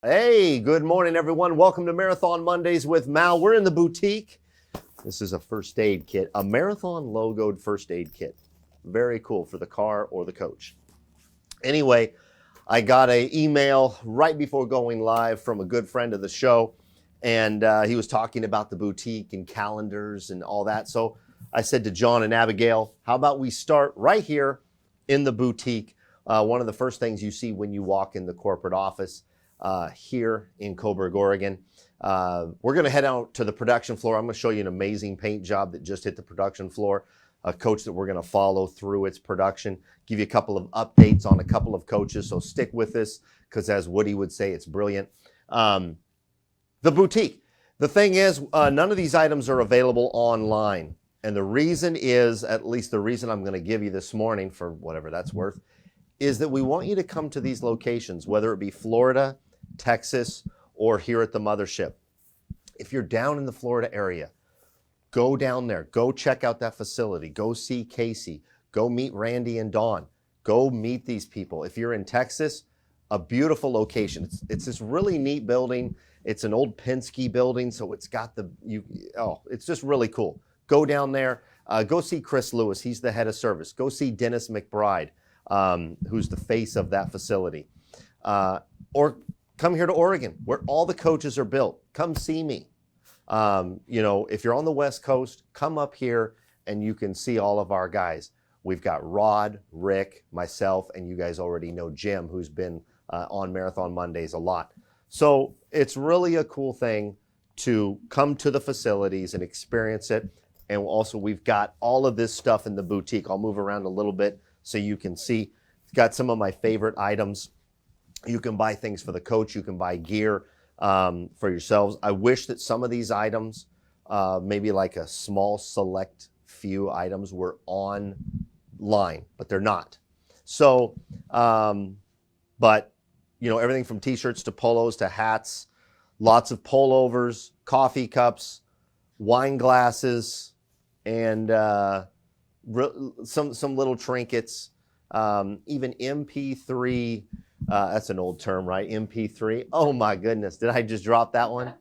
Hey, good morning, everyone. Welcome to Marathon Mondays with Mal. We're in the boutique. This is a first aid kit, a Marathon logoed first aid kit. Very cool for the car or the coach. Anyway, I got an email right before going live from a good friend of the show, and he was talking about the boutique and calendars and all that. So I said to John and Abigail, how about we start right here in the boutique? One of the first things you see when you walk in the corporate office here in Coburg, Oregon. We're going to head out to the production floor. I'm going to show you an amazing paint job that just hit the production floor, a coach that we're going to follow through its production, give you a couple of updates on a couple of coaches. So stick with this because, as Woody would say, it's brilliant. The boutique. The thing is, none of these items are available online. And the reason is, at least the reason I'm going to give you this morning, for whatever that's worth, is that we want you to come to these locations, whether it be Florida, Texas, or here at the mothership. If you're down in the Florida area, go down there, go check out that facility, go see Casey, go meet Randy and Dawn, go meet these people. If you're in Texas, a beautiful location. It's this really neat building. It's an old Penske building, so it's got it's just really cool. Go down there, go see Chris Lewis. He's the head of service. Go see Dennis McBride, who's the face of that facility. Or come here to Oregon, where all the coaches are built. Come see me. If you're on the West Coast, come up here and you can see all of our guys. We've got Rod, Rick, myself, and you guys already know Jim, who's been on Marathon Mondays a lot. So it's really a cool thing to come to the facilities and experience it. And also, we've got all of this stuff in the boutique. I'll move around a little bit so you can see. It's got some of my favorite items. You can buy things for the coach. You can buy gear for yourselves. I wish that some of these items, maybe like a small select few items, were online, but they're not. So, everything from t-shirts to polos to hats, lots of pullovers, coffee cups, wine glasses, and some little trinkets, even MP3. That's an old term, right? MP3. Oh my goodness, did I just drop that one?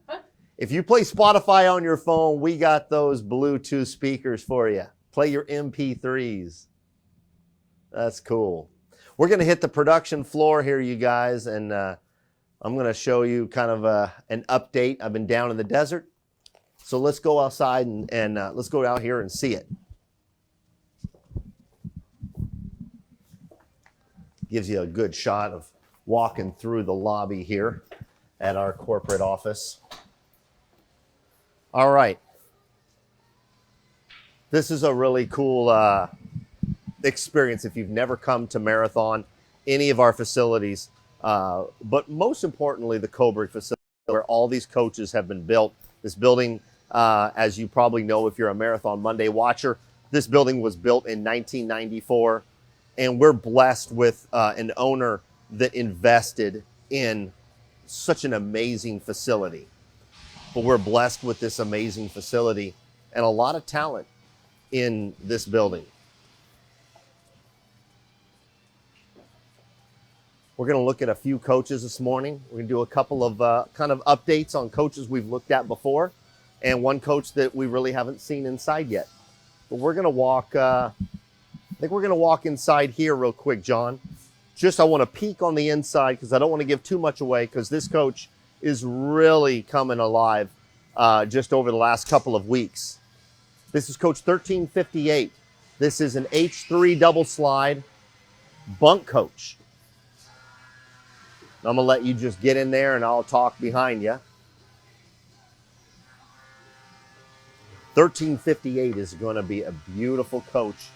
If you play Spotify on your phone, we got those Bluetooth speakers for you. Play your MP3s. That's cool. We're going to hit the production floor here, you guys, and I'm going to show you kind of an update. I've been down in the desert, so let's go outside and let's go out here and see it. Gives you a good shot of walking through the lobby here at our corporate office. All right. This is a really cool experience if you've never come to Marathon, any of our facilities, but most importantly, the Coburg facility where all these coaches have been built. This building, as you probably know if you're a Marathon Monday watcher, this building was built in 1994. And we're blessed with an owner that invested in such an amazing facility. But we're blessed with this amazing facility and a lot of talent in this building. We're going to look at a few coaches this morning. We're going to do a couple of kind of updates on coaches we've looked at before and one coach that we really haven't seen inside yet. But we're going to walk... I think we're going to walk inside here real quick, John. I want to peek on the inside because I don't want to give too much away because this coach is really coming alive just over the last couple of weeks. This is Coach 1358. This is an H3 double slide bunk coach. I'm going to let you just get in there and I'll talk behind you. 1358 is going to be a beautiful coach.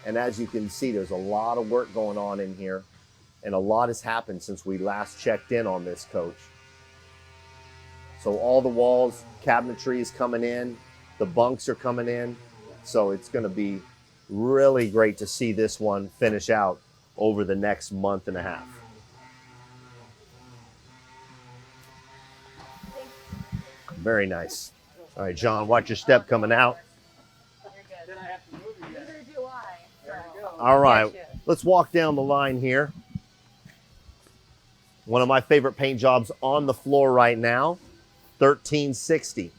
And as you can see, there's a lot of work going on in here. And a lot has happened since we last checked in on this coach. So all the walls, cabinetry is coming in. The bunks are coming in. So it's going to be really great to see this one finish out over the next month and a half. Very nice. All right, John, watch your step coming out. All right, let's walk down the line here. One of my favorite paint jobs on the floor right now, 1360.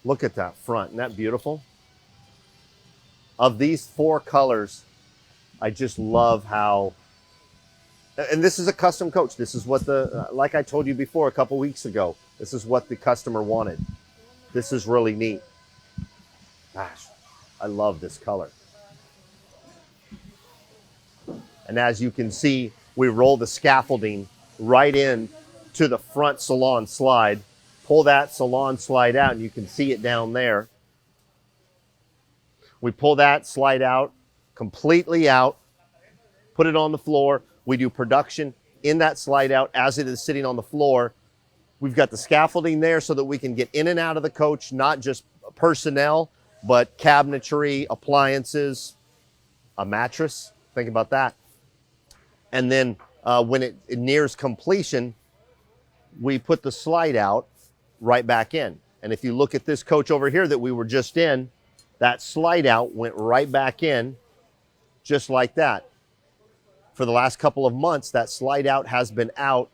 Look at that front, isn't that beautiful? Of these 4 colors, I just love how, and this is a custom coach. This is what like I told you before a couple weeks ago, this is what the customer wanted. This is really neat. Gosh, I love this color. And as you can see, we roll the scaffolding right in to the front salon slide. Pull that salon slide out and you can see it down there. We pull that slide out, completely out, put it on the floor. We do production in that slide out as it is sitting on the floor. We've got the scaffolding there so that we can get in and out of the coach, not just personnel, but cabinetry, appliances, a mattress. Think about that. And then when it nears completion, we put the slide out right back in. And if you look at this coach over here that we were just in, that slide out went right back in just like that. For the last couple of months, that slide out has been out.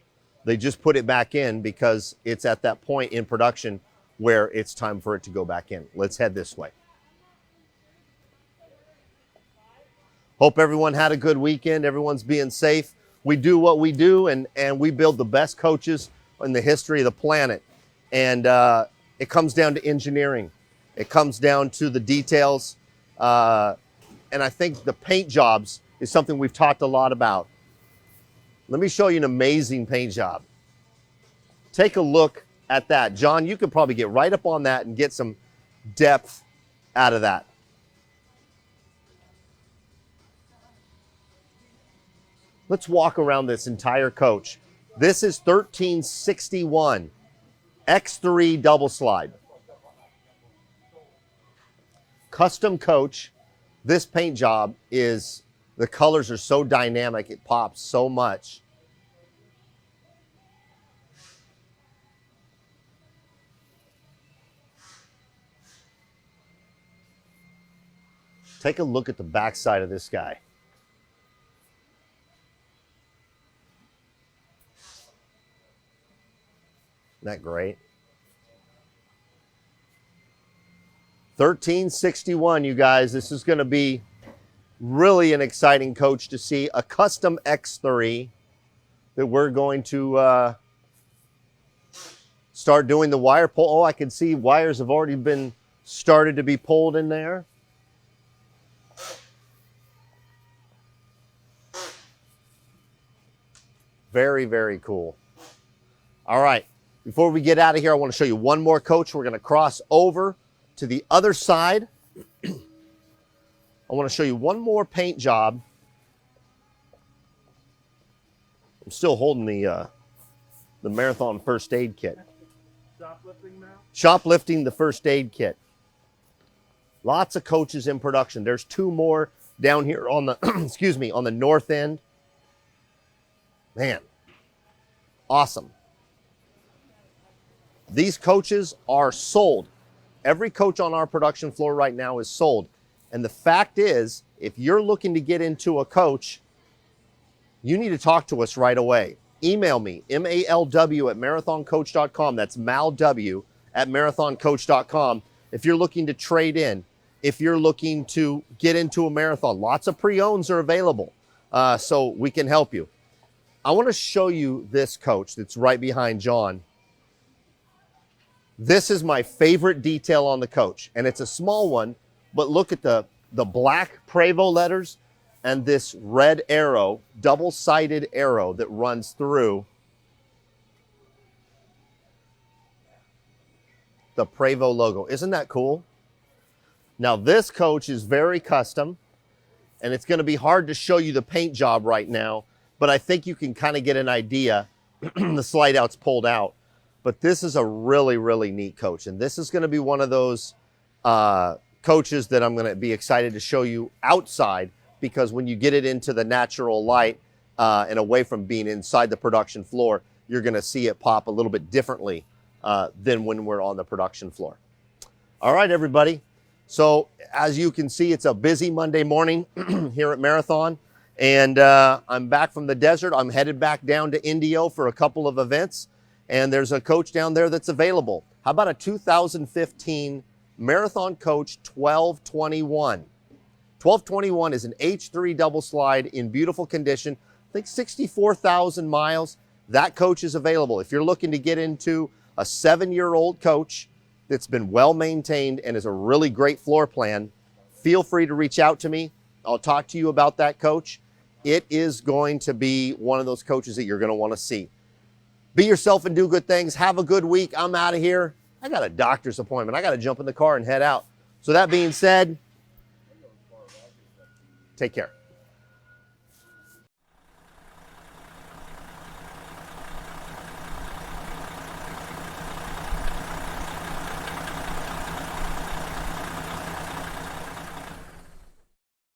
They just put it back in because it's at that point in production where it's time for it to go back in. Let's head this way. Hope everyone had a good weekend. Everyone's being safe. We do what we do, and we build the best coaches in the history of the planet. And it comes down to engineering. It comes down to the details. And I think the paint jobs is something we've talked a lot about. Let me show you an amazing paint job. Take a look at that. John, you could probably get right up on that and get some depth out of that. Let's walk around this entire coach. This is 1361 X3 double slide. Custom coach. This paint job is, the colors are so dynamic, it pops so much. Take a look at the backside of this guy. Isn't that great? 1361, you guys. This is going to be really an exciting coach to see. A custom X3 that we're going to start doing the wire pull. Oh, I can see wires have already been started to be pulled in there. Very, very cool. All right. Before we get out of here, I want to show you one more coach. We're going to cross over to the other side. I want to show you one more paint job. I'm still holding the Marathon first aid kit. Shoplifting now? Shoplifting the first aid kit. Lots of coaches in production. There's 2 more down here on the excuse me, on the north end. Man, awesome. These coaches are sold. Every coach on our production floor right now is sold. And the fact is, if you're looking to get into a coach, you need to talk to us right away. Email me, MALW at marathoncoach.com. That's MalW at marathoncoach.com. If you're looking to trade in, if you're looking to get into a marathon, lots of pre-owns are available, so we can help you. I want to show you this coach that's right behind John. This is my favorite detail on the coach, and it's a small one, but look at the black Prevost letters and this red arrow, double-sided arrow that runs through the Prevost logo. Isn't that cool? Now this coach is very custom, and it's going to be hard to show you the paint job right now, but I think you can kind of get an idea. The slide out's pulled out. But this is a really, really neat coach. And this is going to be one of those coaches that I'm going to be excited to show you outside, because when you get it into the natural light and away from being inside the production floor, you're going to see it pop a little bit differently than when we're on the production floor. All right, everybody. So as you can see, it's a busy Monday morning here at Marathon. And I'm back from the desert. I'm headed back down to Indio for a couple of events. And there's a coach down there that's available. How about a 2015 Marathon Coach 1221? 1221 is an H3 double slide in beautiful condition. I think 64,000 miles. That coach is available. If you're looking to get into a 7-year-old coach that's been well maintained and is a really great floor plan, feel free to reach out to me. I'll talk to you about that coach. It is going to be one of those coaches that you're going to want to see. Be yourself and do good things. Have a good week. I'm out of here. I got a doctor's appointment. I got to jump in the car and head out. So that being said, take care.